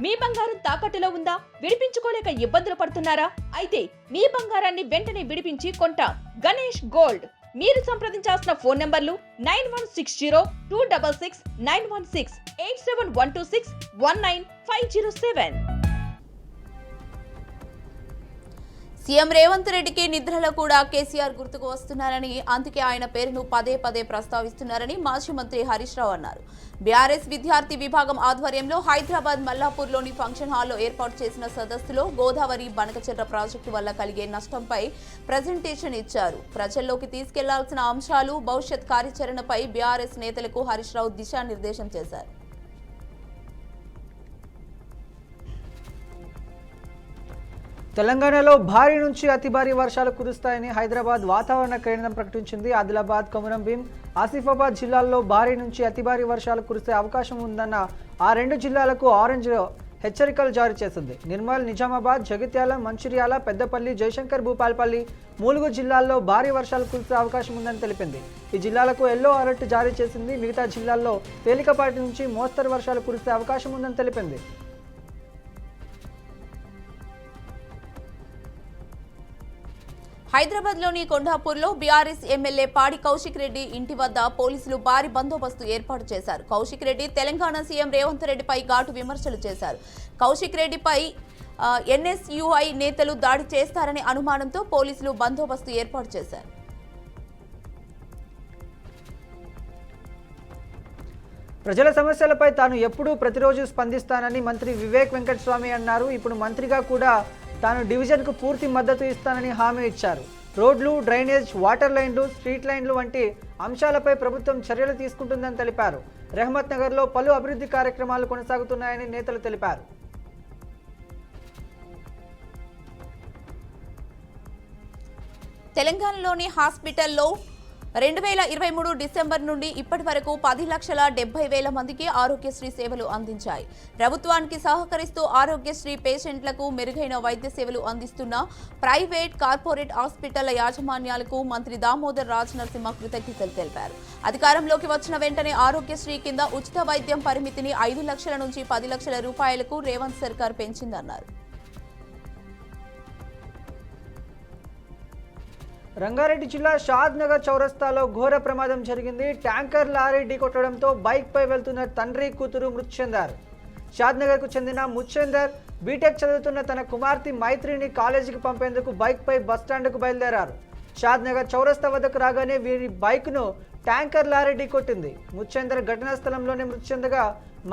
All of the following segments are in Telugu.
మీ బంగారం తాకట్టులో ఉందా? విడిపించుకోలేక ఇబ్బందులు పడుతున్నారా? అయితే మీ బంగారాన్ని వెంటనే విడిపించి కొంటాం. గణేష్ గోల్డ్. మీరు సంప్రదించాల్సిన ఫోన్ నంబర్లు 9160-266-916, 8712619507. సీఎం రేవంత్ రెడ్డికి నిద్రలో కూడా కేసీఆర్ గుర్తుకు వస్తున్నారని, అందుకే ఆయన పేరును పదే పదే ప్రస్తావిస్తున్నారని మాజీ మంత్రి హరీష్ రావు అన్నారు. బీఆర్ఎస్ విద్యార్థి విభాగం ఆధ్వర్యంలో హైదరాబాద్ మల్లాపూర్లోని ఫంక్షన్ హాల్లో ఏర్పాటు చేసిన సదస్సులో గోదావరి బనకచెర్ల ప్రాజెక్టు వల్ల కలిగే నష్టంపై ప్రజెంటేషన్ ఇచ్చారు. ప్రజల్లోకి తీసుకెళ్లాల్సిన అంశాలు, భవిష్యత్ కార్యాచరణపై బీఆర్ఎస్ నేతలకు హరీష్ రావు దిశానిర్దేశం చేశారు. తెలంగాణలో భారీ నుంచి అతి భారీ వర్షాలు కురుస్తాయని హైదరాబాద్ వాతావరణ కేంద్రం ప్రకటించింది. ఆదిలాబాద్, కొమరం భీం, ఆసిఫాబాద్ జిల్లాల్లో భారీ నుంచి అతి భారీ వర్షాలు కురిసే అవకాశం ఉందన్న ఆ రెండు జిల్లాలకు ఆరెంజ్ హెచ్చరికలు జారీ చేసింది. నిర్మల్, నిజామాబాద్, జగిత్యాల, మంచిర్యాల, పెద్దపల్లి, జయశంకర్ భూపాలపల్లి, ములుగు జిల్లాల్లో భారీ వర్షాలు కురిసే అవకాశం ఉందని తెలిపింది. ఈ జిల్లాలకు ఎల్లో అలర్ట్ జారీ చేసింది. మిగతా జిల్లాల్లో తేలికపాటి నుంచి మోస్తరు వర్షాలు కురిసే అవకాశం ఉందని తెలిపింది. హైదరాబాద్లోని కొండాపూర్లో బీఆర్ఎస్ ఎమ్మెల్యే పాడి కౌశిక్ రెడ్డి ఇంటి వద్ద పోలీసులు భారీ బందోబస్తు ఏర్పాటు చేశారు. కౌశిక్ రెడ్డి తెలంగాణ సీఎం రేవంత్ రెడ్డిపై ఘాటు విమర్శలు చేశారు. కౌశిక్ రెడ్డిపై ఎన్ఎస్యుఐ నేతలు దాడి చేస్తారనే అనుమానంతో పోలీసులు బందోబస్తు ఏర్పాటు చేశారు. ప్రజల సమస్యలపై తాను ఎప్పుడూ ప్రతిరోజు స్పందిస్తానని మంత్రి వివేక్ వెంకటస్వామి అన్నారు. ఇప్పుడు మంత్రిగా కూడా తాను డివిజన్కు పూర్తి మద్దతు ఇస్తానని హామీ ఇచ్చారు. రోడ్లు, డ్రైనేజ్, వాటర్ లైన్లు, స్ట్రీట్ లైన్లు వంటి అంశాలపై ప్రభుత్వం చర్యలు తీసుకుంటుందని తెలిపారు. రెహమత్ నగర్లో పలు అభివృద్ధి కార్యక్రమాలు కొనసాగుతున్నాయని నేతలు తెలిపారు. తెలంగాణలోని హాస్పిటల్లో 2023 డిసెంబర్ నుండి ఇప్పటి వరకు 10,70,000 మందికి ఆరోగ్యశ్రీ సేవలు అందించాయి. ప్రభుత్వానికి సహకరిస్తూ ఆరోగ్యశ్రీ పేషెంట్లకు మెరుగైన వైద్య సేవలు అందిస్తున్న ప్రైవేట్, కార్పొరేట్ హాస్పిటళ్ల యాజమాన్యాలకు మంత్రి దామోదర్ రాజ్ నరసింహ కృతజ్ఞతలు తెలిపారు. అధికారంలోకి వచ్చిన వెంటనే ఆరోగ్యశ్రీ కింద ఉచిత వైద్యం పరిమితిని 5 లక్షల నుంచి 10 లక్షల రూపాయలకు రేవంత్ సర్కార్ పెంచిందన్నారు. రంగారెడ్డి జిల్లా షాద్ నగర్ చౌరస్తాలో ఘోర ప్రమాదం జరిగింది. ట్యాంకర్ లారీ ఢీకొట్టడంతో బైక్పై వెళ్తున్న తండ్రి, కూతురు మృతి చెందారు. షాద్ నగర్కు చెందిన ముచ్చేందర్ బీటెక్ చదువుతున్న తన కుమార్తె మైత్రిని కాలేజీకి పంపేందుకు బైక్పై బస్టాండ్కు బయలుదేరారు. షాద్ నగర్ చౌరస్తా వద్దకు రాగానే వీరి బైక్ను ట్యాంకర్ లారీ ఢీకొట్టింది. ముచ్చేందర్ ఘటనా స్థలంలోనే మృతి చెందగా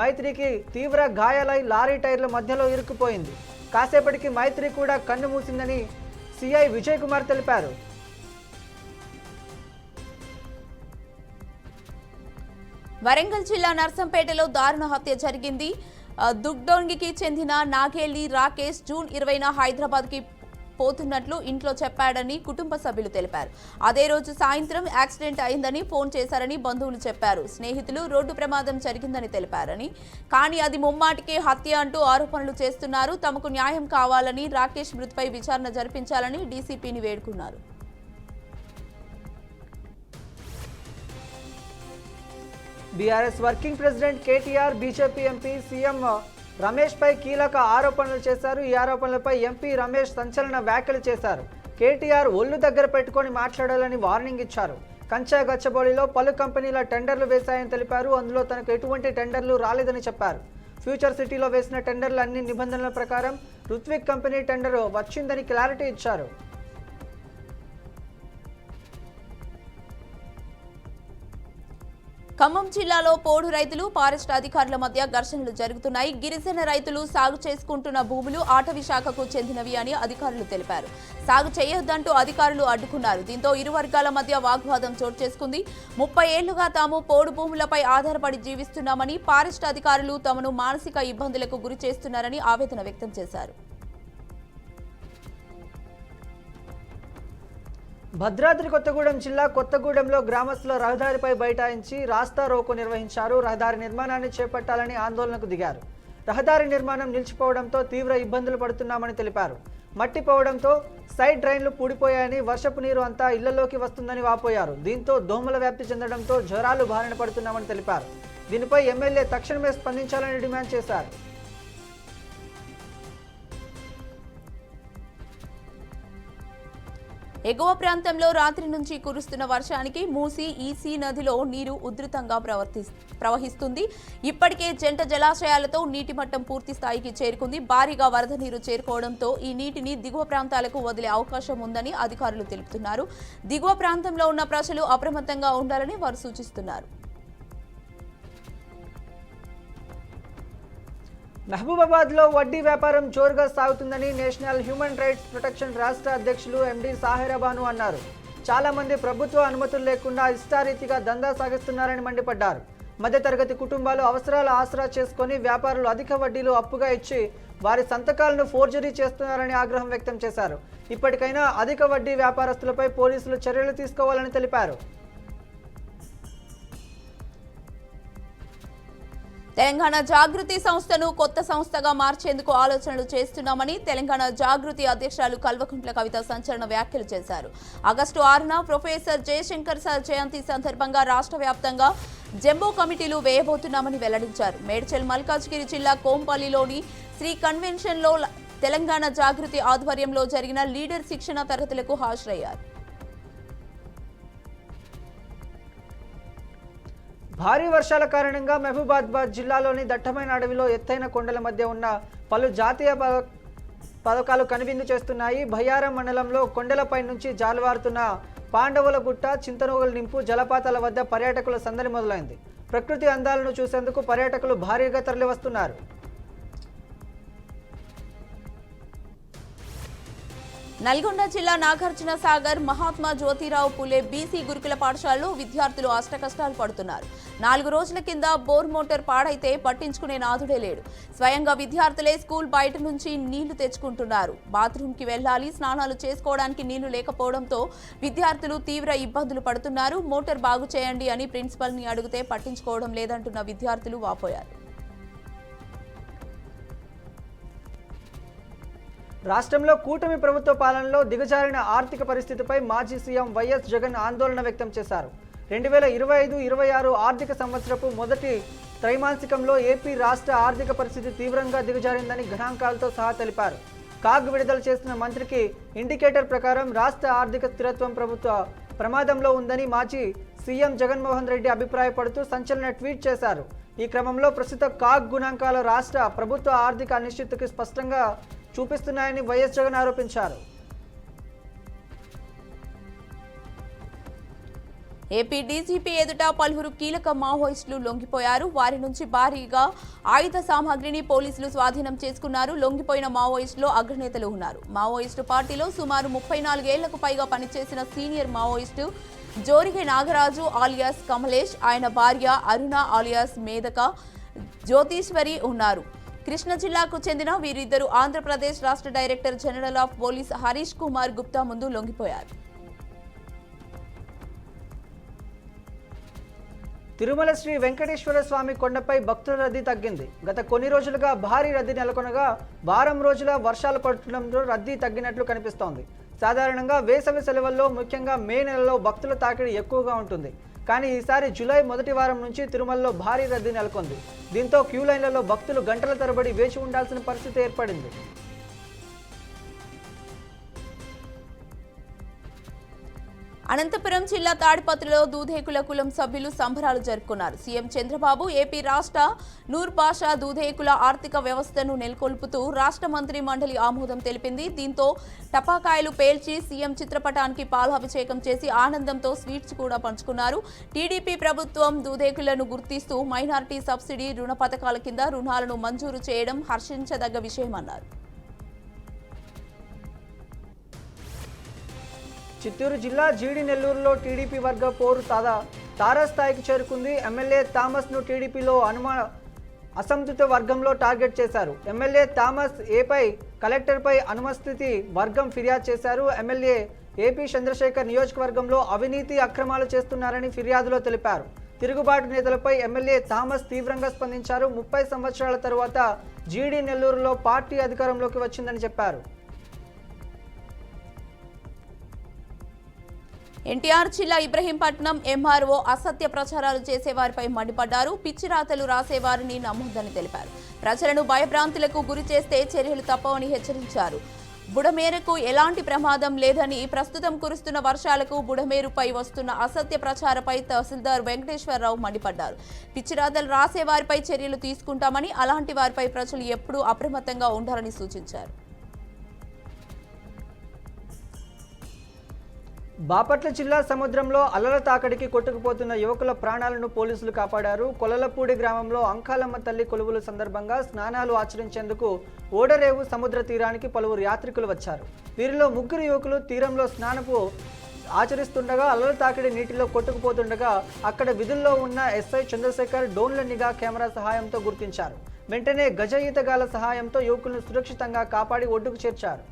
మైత్రికి తీవ్ర గాయాలై లారీ టైర్ల మధ్యలో ఇరుక్కుపోయింది. కాసేపటికి మైత్రి కూడా కన్ను మూసిందని సిఐ విజయ్ కుమార్ తెలిపారు. వరంగల్ జిల్లా నర్సంపేటలో దారుణ హత్య జరిగింది. దుగ్డోంగికి చెందిన నాగేలి రాకేష్ జూన్ 20న హైదరాబాద్కి పోతున్నట్లు ఇంట్లో చెప్పాడని కుటుంబ సభ్యులు తెలిపారు. అదే రోజు సాయంత్రం యాక్సిడెంట్ అయిందని ఫోన్ చేశారని బంధువులు చెప్పారు. స్నేహితులు రోడ్డు ప్రమాదం జరిగిందని తెలిపారని, కానీ అది ముమ్మాటికి హత్య అంటూ ఆరోపణలు చేస్తున్నారు. తమకు న్యాయం కావాలని, రాకేష్ మృతిపై విచారణ జరిపించాలని డీసీపీని వేడుకున్నారు. BRS working president KTR BJP MP CM Ramesh పై కీలక ఆరోపణలు చేశారు. ఈ ఆరోపణలపై ఎంపీ రమేష్ సంచలన వ్యాఖ్యలు చేశారు. కేటీఆర్ ఒళ్ళు దగ్గర పెట్టుకొని మాట్లాడాలని వార్నింగ్ ఇచ్చారు. కంచా గచ్చబౌలిలో పలు కంపెనీల టెండర్లు వేశాయని తెలిపారు. అందులో తనకు ఎటువంటి టెండర్లు రాలేదని చెప్పారు. ఫ్యూచర్ సిటీలో వేసిన టెండర్లు అన్ని నిబంధనల ప్రకారం రుత్విక్ కంపెనీ టెండర్ వచ్చిందని క్లారిటీ ఇచ్చారు. ఖమ్మం జిల్లాలో పోడు రైతులు, ఫారెస్ట్ అధికారుల మధ్య ఘర్షణలు జరుగుతున్నాయి. గిరిజన రైతులు సాగు చేసుకుంటున్న భూములు అటవీ శాఖకు చెందినవి అని అధికారులు తెలిపారు. సాగు చేయొద్దంటూ అధికారులు అడ్డుకున్నారు. దీంతో ఇరు వర్గాల మధ్య వాగ్వాదం చోటు చేసుకుంది. 30 ఏళ్లుగా తాము పోడు భూములపై ఆధారపడి జీవిస్తున్నామని, ఫారెస్ట్ అధికారులు తమను మానసిక ఇబ్బందులకు గురి చేస్తున్నారని ఆవేదన వ్యక్తం చేశారు. భద్రాద్రి కొత్తగూడెం జిల్లా కొత్తగూడెంలో గ్రామస్తుల రహదారిపై బైఠాయించి రాస్తా రోకో నిర్వహించారు. రహదారి నిర్మాణాన్ని చేపట్టాలని ఆందోళనకు దిగారు. రహదారి నిర్మాణం నిలిచిపోవడంతో తీవ్ర ఇబ్బందులు పడుతున్నామని తెలిపారు. మట్టి పోవడంతో సైడ్ డ్రైన్లు పూడిపోయాయని, వర్షపు నీరు అంతా ఇళ్లలోకి వస్తుందని వాపోయారు. దీంతో దోమల వ్యాప్తి చెందడంతో జ్వరాలు బారిన పడుతున్నామని తెలిపారు. దీనిపై ఎమ్మెల్యే తక్షణమే స్పందించాలని డిమాండ్ చేశారు. ఎగువ ప్రాంతంలో రాత్రి నుంచి కురుస్తున్న వర్షానికి మూసి ఈసీ నదిలో నీరు ఉధృతంగా ప్రవహిస్తుంది. ఇప్పటికే జంట జలాశయాలతో నీటి మట్టం పూర్తి స్థాయికి చేరుకుంది. భారీగా వరద నీరు చేరుకోవడంతో ఈ నీటిని దిగువ ప్రాంతాలకు వదిలే అవకాశం ఉందని అధికారులు తెలుపుతున్నారు. దిగువ ప్రాంతంలో ఉన్న ప్రజలు అప్రమత్తంగా ఉండాలని వారు సూచిస్తున్నారు. మహబూబాబాద్లో వడ్డీ వ్యాపారం జోరుగా సాగుతుందని నేషనల్ హ్యూమన్ రైట్స్ ప్రొటెక్షన్ రాష్ట్ర అధ్యక్షులు ఎండి సాహెరా బాను అన్నారు. చాలా మంది ప్రభుత్వ అనుమతులు లేకుండా ఇష్టారీతిగా దందా సాగిస్తున్నారని మండిపడ్డారు. మధ్యతరగతి కుటుంబాలు అవసరాలు ఆసరా చేసుకుని వ్యాపారులు అధిక వడ్డీలు అప్పుగా ఇచ్చి వారి సంతకాలను ఫోర్జరీ చేస్తున్నారని ఆగ్రహం వ్యక్తం చేశారు. ఇప్పటికైనా అధిక వడ్డీ వ్యాపారస్తులపై పోలీసులు చర్యలు తీసుకోవాలని తెలిపారు. తెలంగాణ జాగృతి సంస్థను కొత్త సంస్థగా మార్చేందుకు ఆలోచనలు చేస్తున్నామని తెలంగాణ జాగృతి అధ్యక్షురాలు కల్వకుంట్ల కవిత సంచలన వ్యాఖ్యలు చేశారు. ఆగస్టు 6న ప్రొఫెసర్ జయశంకర్ సార్ జయంతి సందర్భంగా రాష్ట్ర వ్యాప్తంగా జంబో కమిటీలు వేయబోతున్నామని వెల్లడించారు. మేడ్చల్ మల్కాజ్గిరి జిల్లా కోంపల్లిలోని శ్రీ కన్వెన్షన్లో తెలంగాణ జాగృతి ఆధ్వర్యంలో జరిగిన లీడర్ శిక్షణ తరగతులకు హాజరయ్యారు. భారీ వర్షాల కారణంగా మహబూబాబాద్ జిల్లాలోని దట్టమైన అడవిలో ఎత్తైన కొండల మధ్య ఉన్న పలు జాతీయ పథకాలు కనువిందు చేస్తున్నాయి. బయ్యారం మండలంలో కొండలపై నుంచి జాలువారుతున్న పాండవుల గుట్ట, చింతనోగల నింపు జలపాతాల వద్ద పర్యాటకుల సందడి మొదలైంది. ప్రకృతి అందాలను చూసేందుకు పర్యాటకులు భారీగా తరలివస్తున్నారు. నల్గొండ జిల్లా నాగార్జున సాగర్ మహాత్మా జ్యోతిరావు పులే బీసీ గురుకుల పాఠశాలలో విద్యార్థులు అష్టకష్టాలు పడుతున్నారు. 4 రోజుల కింద బోర్ మోటార్ పాడైతే పట్టించుకునే నాథుడే లేడు. స్వయంగా విద్యార్థులే స్కూల్ బయట నుంచి నీళ్లు తెచ్చుకుంటున్నారు. బాత్రూంకి వెళ్లాలి, స్నానాలు చేసుకోవడానికి నీళ్లు లేకపోవడంతో విద్యార్థులు తీవ్ర ఇబ్బందులు పడుతున్నారు. మోటార్ బాగు చేయండి అని ప్రిన్సిపల్ని అడిగితే పట్టించుకోవడం లేదంటున్న విద్యార్థులు వాపోయారు. రాష్ట్రంలో కూటమి ప్రభుత్వ పాలనలో దిగజారిన ఆర్థిక పరిస్థితిపై మాజీ సీఎం వైఎస్ జగన్ ఆందోళన వ్యక్తం చేశారు. 2025-26 ఆర్థిక సంవత్సరపు మొదటి త్రైమాసికంలో ఏపీ రాష్ట్ర ఆర్థిక పరిస్థితి తీవ్రంగా దిగజారిందని గణాంకాలతో సహా తెలిపారు. కాగ్ విడుదల చేసిన మంత్రికి ఇండికేటర్ ప్రకారం రాష్ట్ర ఆర్థిక స్థిరత్వం ప్రభుత్వ ప్రమాదంలో ఉందని మాజీ సీఎం జగన్మోహన్ రెడ్డి అభిప్రాయపడుతూ సంచలన ట్వీట్ చేశారు. ఈ క్రమంలో ప్రస్తుత కాగ్ గుణాంకాల రాష్ట్ర ప్రభుత్వ ఆర్థిక అనిశ్చితికి స్పష్టంగా చూపిస్తున్నాయని వైఎస్ జగన్ ఆరోపించారు. ఏపీ డీజీపీ ఎదుట పలువురు కీలక మావోయిస్టులు లొంగిపోయారు. వారి నుంచి భారీగా ఆయుధ సామాగ్రిని పోలీసులు స్వాధీనం చేసుకున్నారు. లొంగిపోయిన మావోయిస్టులో అగ్రనేతలు ఉన్నారు. మావోయిస్టు పార్టీలో సుమారు 34 ఏళ్లకు పైగా పనిచేసిన senior Maoist Jorige Nagaraju alias Kamlesh, ఆయన భార్య అరుణ ఆలియాస్ మేధక జ్యోతీశ్వరి ఉన్నారు. కృష్ణా జిల్లాకు చెందిన వీరిద్దరూ ఆంధ్రప్రదేశ్ రాష్ట్ర director general of police Harish Kumar Gupta ముందు లొంగిపోయారు. తిరుమల శ్రీ వెంకటేశ్వర స్వామి కొండపై భక్తుల రద్దీ తగ్గింది. గత కొన్ని రోజులుగా భారీ రద్దీ నెలకొనగా వారం రోజుల వర్షాలు పడుతుండటంతో రద్దీ తగ్గినట్లు కనిపిస్తోంది. సాధారణంగా వేసవి సెలవుల్లో ముఖ్యంగా మే నెలలో భక్తుల తాకిడి ఎక్కువగా ఉంటుంది. కానీ ఈసారి జూలై మొదటి వారం నుంచి తిరుమలలో భారీ రద్దీ నెలకొంది. దీంతో క్యూ లైన్లలో భక్తులు గంటల తరబడి వేచి ఉండాల్సిన పరిస్థితి ఏర్పడింది. అనంతపురం జిల్లా తాడిపత్రిలో దూదేకుల కులం సభ్యులు సంబరాలు జరుపుకున్నారు. సీఎం చంద్రబాబు ఏపీ రాష్ట్ర నూర్ భాషా దూదేకుల ఆర్థిక వ్యవస్థను నెలకొల్పుతూ రాష్ట్ర మంత్రి మండలి ఆమోదం తెలిపింది. దీంతో టపాకాయలు పేల్చి సీఎం చిత్రపటానికి పాలాభిషేకం చేసి ఆనందంతో స్వీట్స్ కూడా పంచుకున్నారు. టీడీపీ ప్రభుత్వం దూదేకులను గుర్తిస్తూ మైనారిటీ సబ్సిడీ రుణ పథకాల కింద రుణాలను మంజూరు చేయడం హర్షించదగ్గ విషయమన్నారు. చిత్తూరు జిల్లా జీడి నెల్లూరులో టీడీపీ వర్గ పోరు తారాస్థాయికి చేరుకుంది. ఎమ్మెల్యే థామస్ను టీడీపీలో అసంతృప్త వర్గంలో టార్గెట్ చేశారు. ఎమ్మెల్యే థామస్ కలెక్టర్పై అనుమస్థితి వర్గం ఫిర్యాదు చేశారు. ఎమ్మెల్యే ఏపీ చంద్రశేఖర్ నియోజకవర్గంలో అవినీతి అక్రమాలు చేస్తున్నారని ఫిర్యాదులో తెలిపారు. తిరుగుబాటు నేతలపై ఎమ్మెల్యే థామస్ తీవ్రంగా స్పందించారు. 30 సంవత్సరాల తరువాత జీడి నెల్లూరులో పార్టీ అధికారంలోకి వచ్చిందని చెప్పారు. ఎన్టీఆర్ జిల్లా ఇబ్రహీంపట్నం ఎంఆర్ఓ అసత్య ప్రచారాలు చేసేవారిపై మండిపడ్డారు. పిచ్చిరాతలు రాసేవారిని నమ్మొద్దని తెలిపారు. ప్రజలను భయభ్రాంతులకు గురి చేస్తే చర్యలు తప్పవని హెచ్చరించారు. బుడమేరుకు ఎలాంటి ప్రమాదం లేదని, ప్రస్తుతం కురుస్తున్న వర్షాలకు బుడమేరుపై వస్తున్న అసత్య ప్రచారపై తహసీల్దార్ వెంకటేశ్వరరావు మండిపడ్డారు. పిచ్చిరాతలు రాసే వారిపై చర్యలు తీసుకుంటామని, అలాంటి వారిపై ప్రజలు ఎప్పుడూ అప్రమత్తంగా ఉండాలని సూచించారు. బాపట్ల జిల్లా సముద్రంలో అలల తాకడికి కొట్టుకుపోతున్న యువకుల ప్రాణాలను పోలీసులు కాపాడారు. కొలలపూడి గ్రామంలో అంకాలమ్మ తల్లి కొలువుల సందర్భంగా స్నానాలు ఆచరించేందుకు ఓడరేవు సముద్ర తీరానికి పలువురు యాత్రికులు వచ్చారు. వీరిలో 3 యువకులు తీరంలో స్నానపు ఆచరిస్తుండగా అలల తాకిడి నీటిలో కొట్టుకుపోతుండగా అక్కడ విధుల్లో ఉన్న ఎస్ఐ చంద్రశేఖర్ డ్రోన్ల నిఘా కెమెరా సహాయంతో గుర్తించారు. వెంటనే గజ ఈతగాల సహాయంతో యువకులను సురక్షితంగా కాపాడి ఒడ్డుకు చేర్చారు.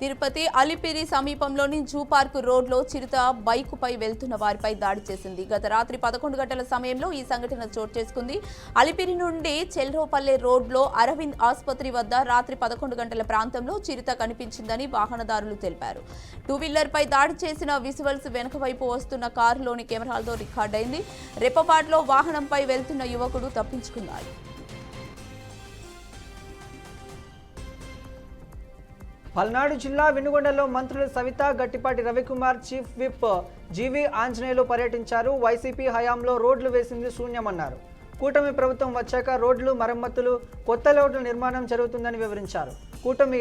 తిరుపతి అలిపిరి సమీపంలోని జూ పార్క్ రోడ్లో చిరుత బైకుపై వెళ్తున్న వారిపై దాడి చేసింది. గత రాత్రి 11 గంటల సమయంలో ఈ సంఘటన చోటు చేసుకుంది. అలిపిరి నుండి చెల్రోపల్లె రోడ్లో అరవింద్ ఆసుపత్రి వద్ద రాత్రి 11 గంటల ప్రాంతంలో చిరుత కనిపించిందని వాహనదారులు తెలిపారు. 2వీలర్పై దాడి చేసిన విజువల్స్ వెనుక వైపు వస్తున్న కారులోని కెమెరాలతో రికార్డైంది. రెప్పపాటులో వాహనంపై వెళ్తున్న యువకుడు తప్పించుకున్నాడు. పల్నాడు జిల్లా వినుగొండలో మంత్రులు సవిత, గట్టిపాటి రవికుమార్, చీఫ్ విప్ జీవి ఆంజనేయులు పర్యటించారు. వైసీపీ హయాంలో రోడ్లు వేసింది శూన్యమన్నారు. కూటమి ప్రభుత్వం వచ్చాక రోడ్లు మరమ్మతులు, కొత్త రోడ్ల నిర్మాణం జరుగుతుందని వివరించారు. కూటమి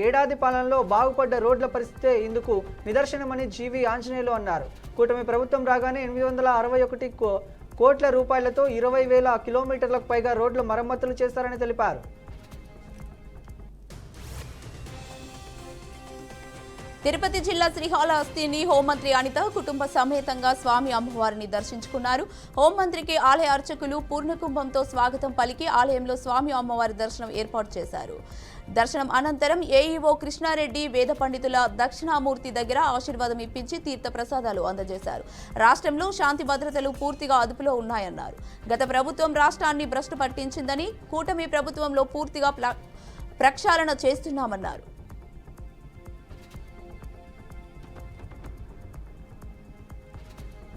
ఏడాది పాలనలో బాగుపడ్డ రోడ్ల పరిస్థితే ఇందుకు నిదర్శనమని జీవి ఆంజనేయులు అన్నారు. కూటమి ప్రభుత్వం రాగానే 861 కోట్ల రూపాయలతో 20,000 కిలోమీటర్లకు పైగా రోడ్లు మరమ్మతులు చేశారని తెలిపారు. తిరుపతి జిల్లా శ్రీకాళహస్తిని హోంమంత్రి అనిత కుటుంబ సమేతంగా స్వామి అమ్మవారిని దర్శించుకున్నారు. హోంమంత్రికి ఆలయ అర్చకులు పూర్ణకుంభంతో స్వాగతం పలికి ఆలయంలో స్వామి అమ్మవారి దర్శనం ఏర్పాటు చేశారు. దర్శనం అనంతరం ఏఈఓ కృష్ణారెడ్డి వేద పండితుల దక్షిణామూర్తి దగ్గర ఆశీర్వాదం ఇప్పించి తీర్థ ప్రసాదాలు అందజేశారు. రాష్ట్రంలో శాంతి భద్రతలు పూర్తిగా అదుపులో ఉన్నాయన్నారు. గత ప్రభుత్వం రాష్ట్రాన్ని భ్రష్టు పట్టించిందని, కూటమి ప్రభుత్వంలో పూర్తిగా ప్రక్షాళన చేస్తున్నామన్నారు.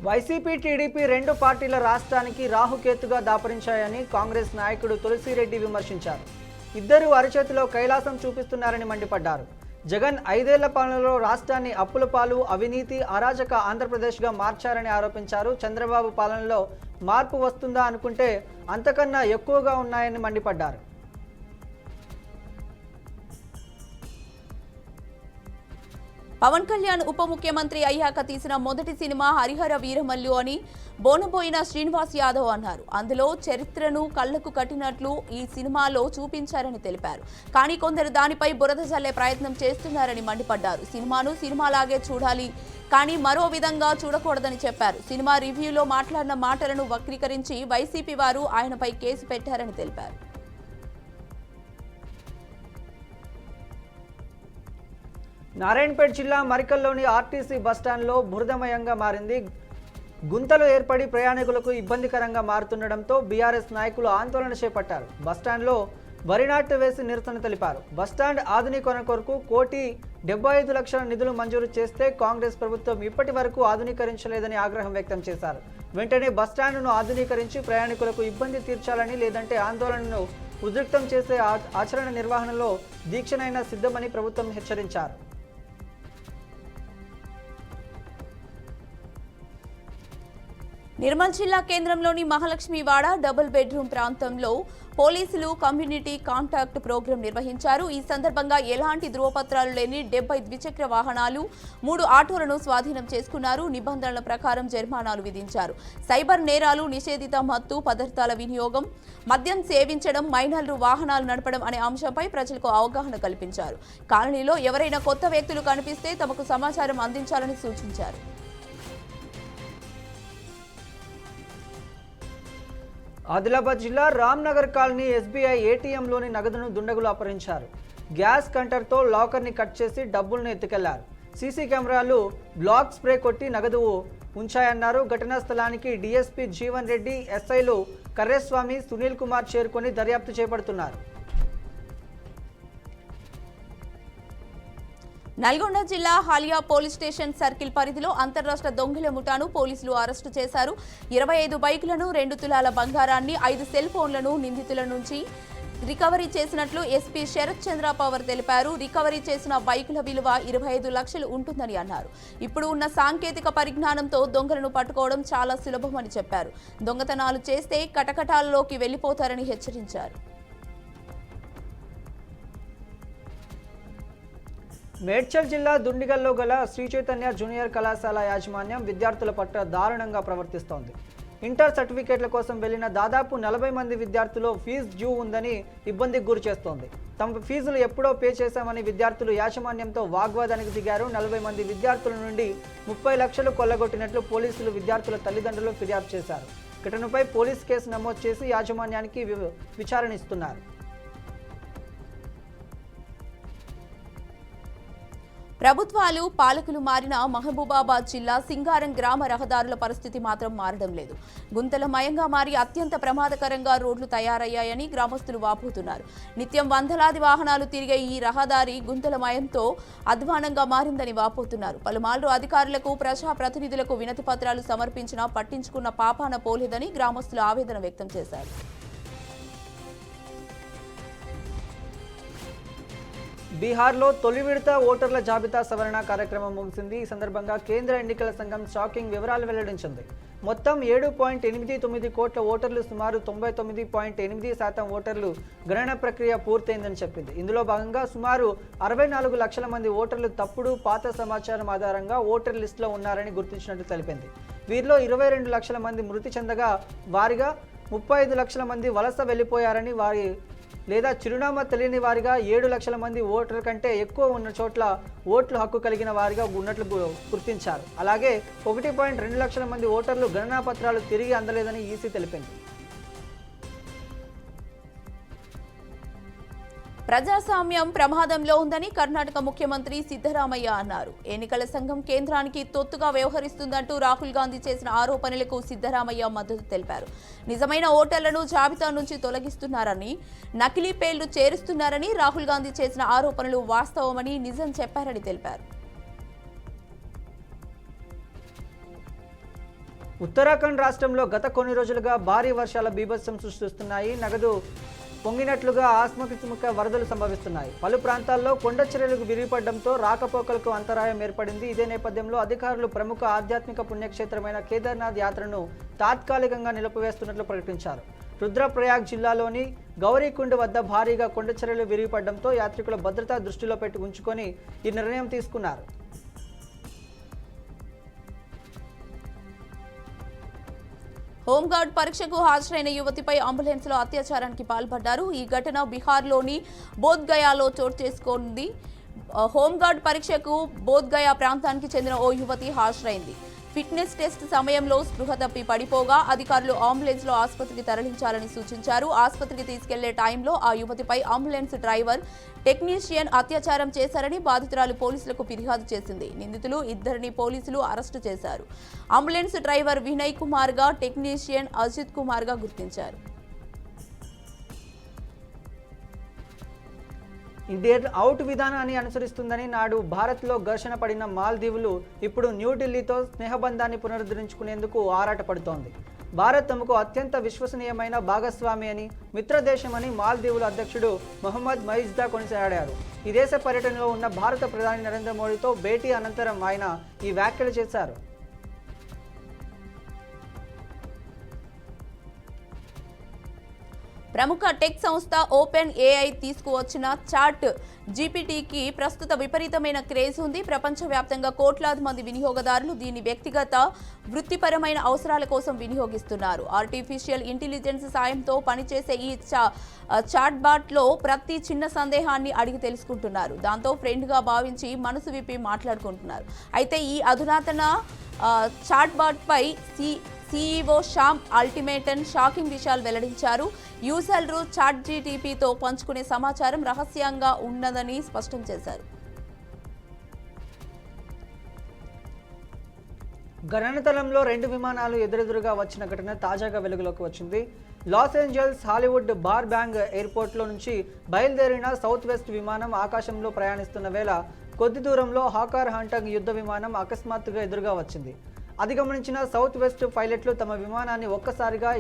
వైసీపీ, టీడీపీ 2 పార్టీల రాష్ట్రానికి రాహుకేతుగా దాపరించాయని కాంగ్రెస్ నాయకుడు తులసిరెడ్డి విమర్శించారు. ఇద్దరు అరచేతిలో కైలాసం చూపిస్తున్నారని మండిపడ్డారు. జగన్ 5 ఏళ్ల పాలనలో రాష్ట్రాన్ని అప్పుల పాలు, అవినీతి, అరాజక ఆంధ్రప్రదేశ్గా మార్చారని ఆరోపించారు. చంద్రబాబు పాలనలో మార్పు వస్తుందా అనుకుంటే అంతకన్నా ఎక్కువగా ఉన్నాయని మండిపడ్డారు. పవన్ కళ్యాణ్ ఉప ముఖ్యమంత్రి అయ్యాక తీసిన మొదటి సినిమా హరిహర వీరమల్లు అని బోనబోయిన శ్రీనివాస్ యాదవ్ అన్నారు. అందులో చరిత్రను కళ్లకు కట్టినట్లు ఈ సినిమాలో చూపించారని తెలిపారు. కానీ కొందరు దానిపై బురద జల్లే ప్రయత్నం చేస్తున్నారని మండిపడ్డారు. సినిమాను సినిమాలాగే చూడాలి, కానీ మరో విధంగా చూడకూడదని చెప్పారు. సినిమా రివ్యూలో మాట్లాడిన మాటలను వక్రీకరించి వైసీపీ వారు ఆయనపై కేసు పెట్టారని తెలిపారు. నారాయణపేట జిల్లా మరికల్లోని ఆర్టీసీ బస్టాండ్లో బురదమయంగా మారింది. గుంతలు ఏర్పడి ప్రయాణికులకు ఇబ్బందికరంగా మారుతుండటంతో బీఆర్ఎస్ నాయకులు ఆందోళన చేపట్టారు. బస్టాండ్లో వరి నాట్లు వేసి నిరసన తెలిపారు. బస్టాండ్ ఆధునీకరణ కొరకు 1,75,00,000 నిధులు మంజూరు చేస్తే కాంగ్రెస్ ప్రభుత్వం ఇప్పటి వరకు ఆధునీకరించలేదని ఆగ్రహం వ్యక్తం చేశారు. వెంటనే బస్టాండ్ను ఆధునీకరించి ప్రయాణికులకు ఇబ్బంది తీర్చాలని, లేదంటే ఆందోళనను ఉద్రిక్తం చేసే ఆచరణ నిర్వహణలో దీక్షనైనా సిద్ధమని ప్రభుత్వం హెచ్చరించారు. నిర్మల్ జిల్లా కేంద్రంలోని మహాలక్ష్మివాడ డబుల్ బెడ్రూమ్ ప్రాంతంలో పోలీసులు కమ్యూనిటీ కాంటాక్ట్ ప్రోగ్రాం నిర్వహించారు. ఈ సందర్భంగా ఎలాంటి ధృవపత్రాలు లేని 70 ద్విచక్ర వాహనాలు, 3 ఆటోలను స్వాధీనం చేసుకున్నారు. నిబంధనల ప్రకారం జరిమానాలు విధించారు. సైబర్ నేరాలు, నిషేధిత మత్తు పదార్థాల వినియోగం, మద్యం సేవించడం, మైనర్లు వాహనాలు నడపడం అనే అంశంపై ప్రజలకు అవగాహన కల్పించారు. కాలనీలో ఎవరైనా కొత్త వ్యక్తులు కనిపిస్తే తమకు సమాచారం అందించాలని సూచించారు. ఆదిలాబాద్ జిల్లా రామ్నగర్ కాలనీ ఎస్బీఐ ఏటీఎంలోని నగదును దుండగులు అపహరించారు. గ్యాస్ కంటర్తో లాకర్ని కట్ చేసి డబ్బులను ఎత్తుకెళ్లారు. సీసీ కెమెరాలు బ్లాక్ స్ప్రే కొట్టి నగదు ఉంచాయన్నారు. ఘటనా స్థలానికి డీఎస్పీ జీవన్ రెడ్డి, ఎస్ఐలు కర్రేస్వామి, సునీల్ కుమార్ చేరుకొని దర్యాప్తు చేపడుతున్నారు. నల్గొండ జిల్లా హాలియా పోలీస్ స్టేషన్ సర్కిల్ పరిధిలో అంతర్రాష్ట్ర దొంగల ముఠాను పోలీసులు అరెస్టు చేశారు. 25 బైకులను, 2 తులాల బంగారాన్ని, 5 సెల్ ఫోన్లను నిందితుల నుంచి రికవరీ చేసినట్లు ఎస్పీ శరత్ చంద్ర పవర్ తెలిపారు. రికవరీ చేసిన బైకుల విలువ 25 లక్షలు ఉంటుందని అన్నారు. ఇప్పుడు ఉన్న సాంకేతిక పరిజ్ఞానంతో దొంగలను పట్టుకోవడం చాలా సులభమని చెప్పారు. దొంగతనాలు చేస్తే కటకటాల్లోకి వెళ్లిపోతారని హెచ్చరించారు. మేడ్చల్ జిల్లా దుండిగల్లో గల శ్రీ చైతన్య జూనియర్ కళాశాల యాజమాన్యం విద్యార్థుల పట్ల దారుణంగా ప్రవర్తిస్తోంది. ఇంటర్ సర్టిఫికేట్ల కోసం వెళ్లిన దాదాపు 40 మంది విద్యార్థులు ఫీజు డ్యూ ఉందని ఇబ్బందికి గురి చేస్తోంది. తమ ఫీజులు ఎప్పుడో పే చేశామని విద్యార్థులు యాజమాన్యంతో వాగ్వాదానికి దిగారు. 40 మంది విద్యార్థుల నుండి 30 లక్షలు కొల్లగొట్టినట్లు పోలీసులు విద్యార్థుల తల్లిదండ్రులు ఫిర్యాదు చేశారు. ఘటనపై పోలీసు కేసు నమోదు చేసి యాజమాన్యానికి విచారణ ఇస్తున్నారు. ప్రభుత్వాలు, పాలకులు మారిన మహబూబాబాద్ జిల్లా సింగారం గ్రామ రహదారుల పరిస్థితి మాత్రం మారడం లేదు. గుంతలమయంగా మారి అత్యంత ప్రమాదకరంగా రోడ్లు తయారయ్యాయని గ్రామస్తులు వాపోతున్నారు. నిత్యం వందలాది వాహనాలు తిరిగే ఈ రహదారి గుంతలమయంతో అధ్వానంగా మారిందని వాపోతున్నారు. పలుమార్లు అధికారులకు, ప్రజాప్రతినిధులకు వినతి పత్రాలు సమర్పించినా పట్టించుకున్న పాపాన పోలేదని గ్రామస్తులు ఆవేదన వ్యక్తం చేశారు. బీహార్లో తొలి విడత ఓటర్ల జాబితా సవరణ కార్యక్రమం ముగిసింది. ఈ సందర్భంగా కేంద్ర ఎన్నికల సంఘం షాకింగ్ వివరాలు వెల్లడించింది. మొత్తం 7.89 కోట్ల ఓటర్లు, సుమారు 99.8% ఓటర్లు గణన ప్రక్రియ పూర్తయిందని చెప్పింది. ఇందులో భాగంగా సుమారు 64 లక్షల మంది ఓటర్లు తప్పుడు, పాత సమాచారం ఆధారంగా ఓటర్ లిస్టులో ఉన్నారని గుర్తించినట్టు తెలిపింది. వీరిలో 22 లక్షల మంది మృతి చెందగా వారిగా 35 లక్షల మంది వలస వెళ్లిపోయారని, వారి లేదా చిరునామా తెలియని వారిగా 7 లక్షల మంది ఓటర్ కంటే ఎక్కువ ఉన్న చోట్ల ఓట్లు హక్కు కలిగిన వారిగా ఉన్నట్లు గుర్తించారు. అలాగే 1.2 లక్షల మంది ఓటర్లు గణనా పత్రాలు తిరిగి అందలేదని ఈసీ తెలిపింది. ప్రజాస్వామ్యం ప్రమాదంలో ఉందని కర్ణాటక ముఖ్యమంత్రి సిద్ధరామయ్య అన్నారు. ఎన్నికల సంఘం కేంద్రానికి తొత్తుగా వ్యవహరిస్తుందంటూ రాహుల్ గాంధీ చేసిన ఆరోపణలకు సిద్ధరామయ్య మద్దతు తెలిపారు. నిజమైన ఓటర్లను జాబితా నుంచి తొలగిస్తున్నారని, నకిలీ పేర్లు చేరుస్తున్నారని, రాహుల్ గాంధీ చేసిన ఆరోపణలు వాస్తవమని నిజం చెప్పారని తెలిపారు. ఉత్తరాఖండ్ రాష్ట్రంలో గత కొన్ని రోజులుగా భారీ వర్షాల బీభత్సం సృష్టిస్తున్నాయి. నగదు పొంగినట్లుగా ఆకస్మిక వరదలు సంభవిస్తున్నాయి. పలు ప్రాంతాల్లో కొండ చర్యలకు విరిగిపడడంతో రాకపోకలకు అంతరాయం ఏర్పడింది. ఇదే నేపథ్యంలో అధికారులు ప్రముఖ ఆధ్యాత్మిక పుణ్యక్షేత్రమైన కేదార్నాథ్ యాత్రను తాత్కాలికంగా నిలిపివేస్తున్నట్లు ప్రకటించారు. రుద్రప్రయాగ్ జిల్లాలోని గౌరీకుండ్ వద్ద భారీగా కొండ చర్యలు విరిగిపడడంతో యాత్రికుల భద్రత దృష్టిలో ఉంచుకొని ఈ నిర్ణయం తీసుకున్నారు. హోంగార్డ్ పరీక్షకు హాజరైన యువతిపై అంబులెన్స్లో అత్యాచారానికి పాల్పడ్డారు. ఈ ఘటన బీహార్లోని బోధ్గయాలో చోటు చేసుకుంది. హోంగార్డ్ పరీక్షకు బోధ్గయా ప్రాంతానికి చెందిన ఓ యువతి హాజరైంది. ఫిట్నెస్ టెస్ట్ సమయంలో స్పృహ తప్పి పడిపోగా అధికారులు అంబులెన్స్లో ఆసుపత్రికి తరలించాలని సూచించారు. ఆసుపత్రికి తీసుకెళ్లే టైంలో ఆ యువతిపై అంబులెన్స్ డ్రైవర్, టెక్నీషియన్ అత్యాచారం చేశారని బాధితురాలు పోలీసులకు ఫిర్యాదు చేసింది. నిందితులు ఇద్దరిని పోలీసులు అరెస్టు చేశారు. అంబులెన్స్ డ్రైవర్ వినయ్ కుమార్ గా, టెక్నీషియన్ అజిత్ కుమార్ గా గుర్తించారు. ఇండియన్ అవుట్ విధానాన్ని అనుసరిస్తుందని నాడు భారత్లో ఘర్షణ పడిన మాల్దీవులు ఇప్పుడు న్యూఢిల్లీతో స్నేహబంధాన్ని పునరుద్ధరించుకునేందుకు ఆరాటపడుతోంది. భారత్ తమకు అత్యంత విశ్వసనీయమైన భాగస్వామి అని, మిత్రదేశమని మాల్దీవుల అధ్యక్షుడు మొహమ్మద్ మొయిజ్దా కొనియాడారు. ఈ దేశ పర్యటనలో ఉన్న భారత ప్రధాని నరేంద్ర మోడీతో భేటీ అనంతరం ఆయన ఈ వ్యాఖ్యలు చేశారు. ప్రముఖ టెక్ సంస్థ ఓపెన్ ఏఐ తీసుకువచ్చిన చాట్ జీపీటీకి ప్రస్తుత విపరీతమైన క్రేజ్ ఉంది. ప్రపంచవ్యాప్తంగా కోట్లాది మంది వినియోగదారులు దీన్ని వ్యక్తిగత, వృత్తిపరమైన అవసరాల కోసం వినియోగిస్తున్నారు. ఆర్టిఫిషియల్ ఇంటెలిజెన్స్ సాయంతో పనిచేసే ఈ చాట్ బాట్లో ప్రతి చిన్న సందేహాన్ని అడిగి తెలుసుకుంటున్నారు. దాంతో ఫ్రెండ్గా భావించి మనసు విప్పి మాట్లాడుకుంటున్నారు. అయితే ఈ అధునాతన చాట్ బాట్ పై సీఈఓ శ్యామ్ అల్టిమేటన్ షాకింగ్ విషయాలు వెల్లడించారు. యూజర్లు చాట్ జీటీపీతో పంచుకునే సమాచారం రహస్యంగా ఉన్నదని స్పష్టం చేశారు. గగనతలంలో 2 విమానాలు ఎదురెదురుగా వచ్చిన ఘటన తాజాగా వెలుగులోకి వచ్చింది. Los Angeles Hollywood bar bang ఎయిర్పోర్ట్లో నుంచి బయలుదేరిన సౌత్ వెస్ట్ విమానం ఆకాశంలో ప్రయాణిస్తున్న వేళ కొద్ది దూరంలో హాకార్ హంటంగ్ యుద్ధ విమానం అకస్మాత్తుగా ఎదురుగా వచ్చింది. అది గమనించిన సౌత్ వెస్ట్ పైలట్లు తమ విమానాన్ని ఒక్కసారిగా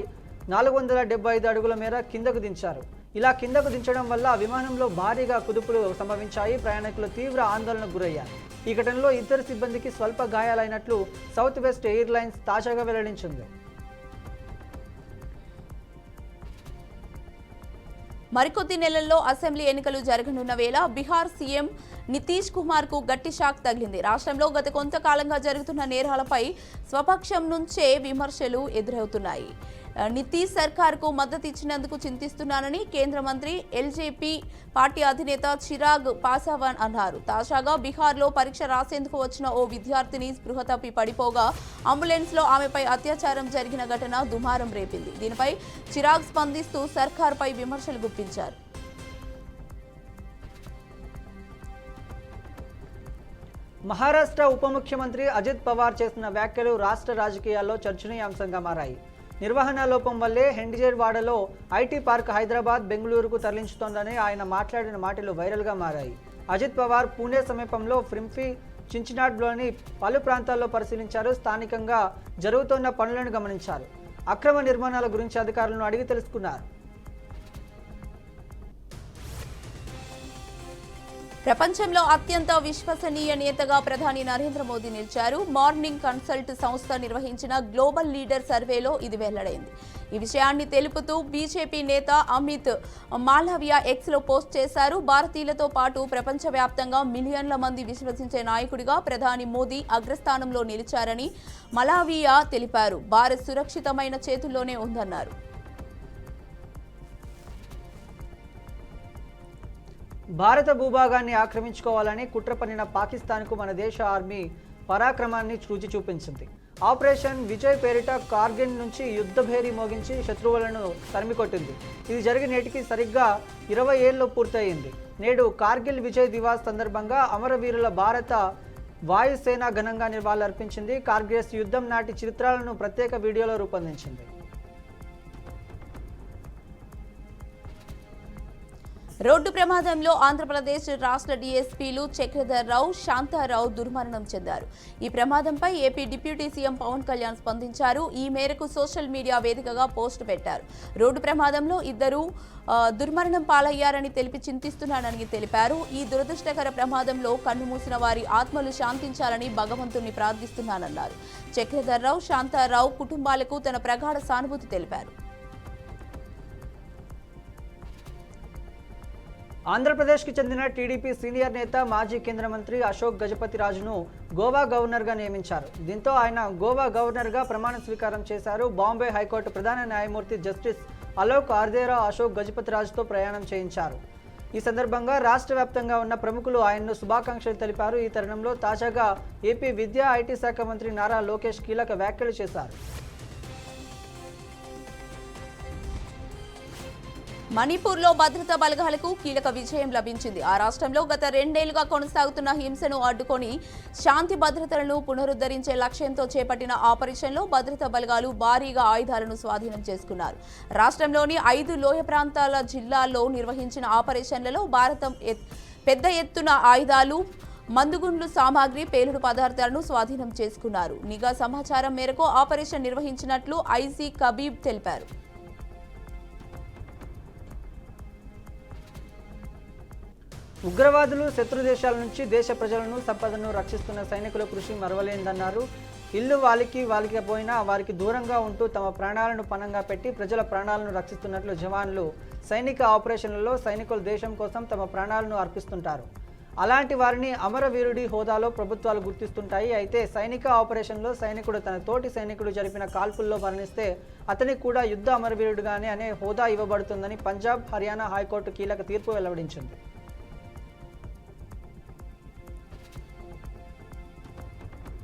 475 అడుగుల మేర కిందకు దించారు. ఇలా కిందకు దించడం వల్ల ఆ విమానంలో భారీగా కుదుపులు సంభవించాయి. ప్రయాణికులు తీవ్ర ఆందోళనకు గురయ్యారు. ఈ ఘటనలో ఇద్దరు సిబ్బందికి స్వల్ప గాయాలైనట్లు సౌత్ వెస్ట్ ఎయిర్లైన్స్ తాజాగా వెల్లడించింది. మరికొద్ది నెలల్లో అసెంబ్లీ ఎన్నికలు జరగనున్న వేళ బీహార్ సీఎం నితీష్ కుమార్ కు గట్టి షాక్ తగిలింది. రాష్ట్రంలో గత కొంతకాలంగా జరుగుతున్న నేరాలపై స్వపక్షం నుంచే విమర్శలు ఎదురవుతున్నాయి. నితీష్ సర్కార్కు మద్దతు ఇచ్చినందుకు చింతిస్తున్నానని కేంద్ర మంత్రి ఎల్జేపీ పార్టీ అధినేత చిరాగ్ పాస్వాన్ అన్నారు. తాజాగా బీహార్లో పరీక్ష రాసేందుకు వచ్చిన ఓ విద్యార్థిని స్పృహ తప్పి పడిపోగా అంబులెన్స్లో ఆమెపై అత్యాచారం జరిగిన ఘటన దుమారం రేపింది. దీనిపై చిరాగ్ స్పందిస్తూ సర్కార్పై విమర్శలు గుప్పించారు. మహారాష్ట్ర ఉప ముఖ్యమంత్రి అజిత్ పవార్ చేసిన వ్యాఖ్యలు రాష్ట్ర రాజకీయాల్లో చర్చనీయాంశంగా మారాయి. నిర్వహణ లోపం వల్లే హెండిజేడ్వాడలో ఐటీ పార్క్ హైదరాబాద్, బెంగళూరుకు తరలించుతోందని ఆయన మాట్లాడిన మాటలు వైరల్గా మారాయి. అజిత్ పవార్ పూణే సమీపంలో ఫ్రింఫీ, చించినాడ్లోని పలు ప్రాంతాల్లో పరిశీలించారు. స్థానికంగా జరుగుతున్న పనులను గమనించారు. అక్రమ నిర్మాణాల గురించి అధికారులను అడిగి తెలుసుకున్నారు. ప్రపంచంలో అత్యంత విశ్వసనీయ నేతగా ప్రధాని నరేంద్ర మోదీ నిలిచారు. మార్నింగ్ కన్సల్ట్ సంస్థ నిర్వహించిన గ్లోబల్ లీడర్ సర్వేలో ఇది వెల్లడైంది. ఈ విషయాన్ని తెలుపుతూ బీజేపీ నేత అమిత్ మాలవియా ఎక్స్లో పోస్ట్ చేశారు. భారతీయులతో పాటు ప్రపంచవ్యాప్తంగా మిలియన్ల మంది విశ్వసించే నాయకుడిగా ప్రధాని మోదీ అగ్రస్థానంలో నిలిచారని మాలవియా తెలిపారు. భారత్ సురక్షితమైన చేతుల్లోనే ఉందన్నారు. భారత భూభాగాన్ని ఆక్రమించుకోవాలని కుట్ర పన్నిన పాకిస్తాన్కు మన దేశ ఆర్మీ పరాక్రమాన్ని రుచి చూపించింది. ఆపరేషన్ విజయ్ పేరిట కార్గిల్ నుంచి యుద్ధభేరీ మోగించి శత్రువులను తరిమికొట్టింది. ఇది జరిగి నేటికి సరిగ్గా 20 ఏళ్ళు పూర్తయింది. నేడు కార్గిల్ విజయ్ దివాస్ సందర్భంగా అమరవీరుల భారత వాయుసేన ఘనంగా నివాళులర్పించింది. కార్గిల్ యుద్ధం నాటి చిత్రాలను ప్రత్యేక వీడియోలో రూపొందించింది. రోడ్డు ప్రమాదంలో ఆంధ్రప్రదేశ్ రాష్ట్ర డీఎస్పీలు చక్రధర్రావు, శాంతారావు దుర్మరణం చెందారు. ఈ ప్రమాదంపై AP deputy CM Pawan Kalyan స్పందించారు. ఈ మేరకు సోషల్ మీడియా వేదికగా పోస్ట్ పెట్టారు. రోడ్డు ప్రమాదంలో ఇద్దరు దుర్మరణం పాలయ్యారని తెలిపి చింతిస్తున్నానని తెలిపారు. ఈ దురదృష్టకర ప్రమాదంలో కన్నుమూసిన వారి ఆత్మలు శాంతించాలని భగవంతుణ్ణి ప్రార్థిస్తున్నానన్నారు. చక్రధర్రావు, శాంతారావు కుటుంబాలకు తన ప్రగాఢ సానుభూతి తెలిపారు. ఆంధ్రప్రదేశ్కి చెందిన టీడీపీ సీనియర్ నేత, మాజీ కేంద్ర మంత్రి అశోక్ గజపతిరాజును గోవా గవర్నర్గా నియమించారు. దీంతో ఆయన గోవా గవర్నర్గా ప్రమాణ స్వీకారం చేశారు. బాంబే హైకోర్టు ప్రధాన న్యాయమూర్తి జస్టిస్ అలోక్ ఆర్దేరా అశోక్ గజపతిరాజుతో ప్రయాణం చేయించారు. ఈ సందర్భంగా రాష్ట్ర వ్యాప్తంగా ఉన్న ప్రముఖులు ఆయన్ను శుభాకాంక్షలు తెలిపారు. ఈ తరుణంలో తాజాగా ఏపీ విద్యా, ఐటీ శాఖ మంత్రి నారా లోకేష్ కీలక వ్యాఖ్యలు చేశారు. మణిపూర్లో భద్రతా బలగాలకు కీలక విజయం లభించింది. ఆ రాష్ట్రంలో గత 2 ఏళ్లుగా కొనసాగుతున్న హింసను అడ్డుకొని శాంతి భద్రతలను పునరుద్ధరించే లక్ష్యంతో చేపట్టిన ఆపరేషన్లో భద్రతా బలగాలు భారీగా ఆయుధాలను స్వాధీనం చేసుకున్నారు. రాష్ట్రంలోని 5 లోయ ప్రాంతాల జిల్లాల్లో నిర్వహించిన ఆపరేషన్లలో భారతం పెద్ద ఎత్తున ఆయుధాలు, మందుగుండ్లు సామాగ్రి, పేలుడు పదార్థాలను స్వాధీనం చేసుకున్నారు. నిఘా సమాచారం మేరకు ఆపరేషన్ నిర్వహించినట్లు ఐజీ కబీబ్ తెలిపారు. ఉగ్రవాదులు, శత్రు దేశాల నుంచి దేశ ప్రజలను, సంపదను రక్షిస్తున్న సైనికుల కృషి మరవలేందన్నారు. ఇల్లు వాలికి పోయినా వారికి దూరంగా ఉంటూ తమ ప్రాణాలను పణంగా పెట్టి ప్రజల ప్రాణాలను రక్షిస్తున్నట్లు జవాన్లు సైనిక ఆపరేషన్లలో సైనికులు దేశం కోసం తమ ప్రాణాలను అర్పిస్తుంటారు. అలాంటి వారిని అమరవీరుడి హోదాలో ప్రభుత్వాలు గుర్తిస్తుంటాయి. అయితే సైనిక ఆపరేషన్లో సైనికుడు తన తోటి సైనికుడు జరిపిన కాల్పుల్లో మరణిస్తే అతనికి కూడా యుద్ధ అమరవీరుడుగానే అనే హోదా ఇవ్వబడుతుందని పంజాబ్, హర్యానా హైకోర్టు కీలక తీర్పు వెల్లడించింది.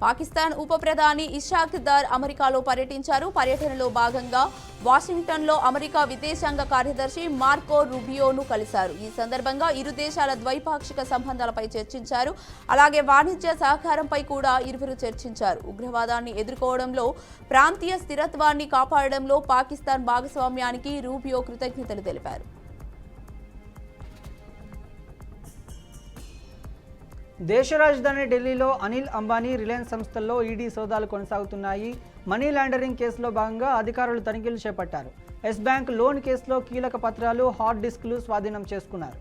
పాకిస్తాన్ ఉప ప్రధాని ఇషాక్ దార్ అమెరికాలో పర్యటించారు. పర్యటనలో భాగంగా వాషింగ్టన్లో అమెరికా విదేశాంగ కార్యదర్శి మార్కో రూబియోను కలిశారు. ఈ సందర్భంగా ఇరు దేశాల ద్వైపాక్షిక సంబంధాలపై చర్చించారు. అలాగే వాణిజ్య సహకారంపై కూడా ఇరువురు చర్చించారు. ఉగ్రవాదాన్ని ఎదుర్కోవడంలో, ప్రాంతీయ స్థిరత్వాన్ని కాపాడడంలో పాకిస్తాన్ భాగస్వామ్యానికి రూబియో కృతజ్ఞతలు తెలిపారు. దేశ రాజధాని ఢిల్లీలో అనిల్ అంబానీ రిలయన్స్ సంస్థల్లో ఈడీ సోదాలు కొనసాగుతున్నాయి. మనీ లాండరింగ్ కేసులో భాగంగా అధికారులు తనిఖీలు చేపట్టారు. ఎస్ బ్యాంక్ లోన్ కేసులో కీలక పత్రాలు, హార్డ్ డిస్క్లు స్వాధీనం చేసుకున్నారు.